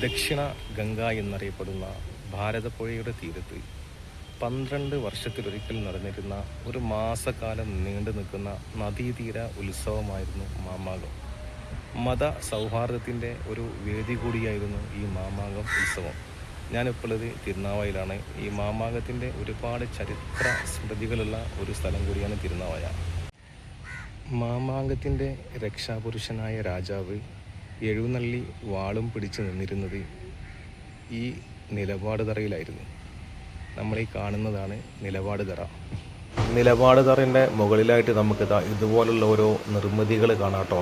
ദക്ഷിണ ഗംഗ എന്നറിയപ്പെടുന്ന ഭാരതപ്പുഴയുടെ തീരത്ത് 12 വർഷത്തിലൊരിക്കൽ നടന്നിരുന്ന ഒരു മാസക്കാലം നീണ്ടു നിൽക്കുന്ന നദീതീര ഉത്സവമായിരുന്നു മാമാങ്കം. മത സൗഹാർദ്ദത്തിൻ്റെ ഒരു വേദി കൂടിയായിരുന്നു ഈ മാമാങ്കം ഉത്സവം. ഞാനിപ്പോൾ തിരുനാവായയിലാണ്. ഈ മാമാങ്കത്തിൻ്റെ ഒരുപാട് ചരിത്ര സ്മൃതികളുള്ള ഒരു സ്ഥലം കൂടിയാണ് തിരുനാവായ. മാമാങ്കത്തിൻ്റെ രക്ഷാപുരുഷനായ രാജാവ് എഴുന്നള്ളി വാളും പിടിച്ച് നിന്നിരുന്നത് ഈ നിലപാട് തറയിലായിരുന്നു. നമ്മളീ കാണുന്നതാണ് നിലപാട് തറ. നിലപാട് തറയുടെ മുകളിലായിട്ട് നമുക്ക് ഇതുപോലുള്ള ഓരോ നിർമ്മിതികൾ കാണാട്ടോ.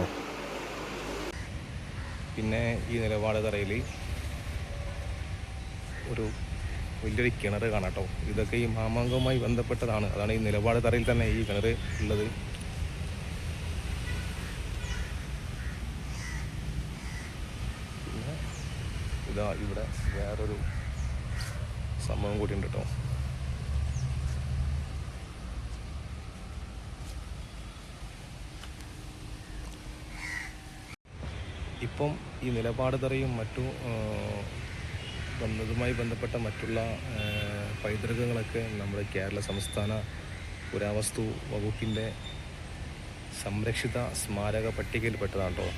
പിന്നെ ഈ നിലപാട് തറയിൽ ഒരു വലിയൊരു കിണർ കാണാട്ടോ. ഇതൊക്കെ ഈ മാമാങ്കവുമായി ബന്ധപ്പെട്ടതാണ്. അതാണ് ഈ നിലപാട് തറയിൽ തന്നെ ഈ കിണർ ഉള്ളത്. പിന്നെ ഇതാ ഇവിടെ വേറൊരു സംഭവം കൂടി ഉണ്ട് കേട്ടോ. ഇപ്പം ഈ നിലപാട് തറയും മറ്റു ഇതുമായി ബന്ധപ്പെട്ട മറ്റുള്ള പൈതൃകങ്ങളൊക്കെ നമ്മുടെ കേരള സംസ്ഥാന പുരാവസ്തു വകുപ്പിൻ്റെ സംരക്ഷിത സ്മാരക പട്ടികയിൽപ്പെട്ടതാണ് കേട്ടോ.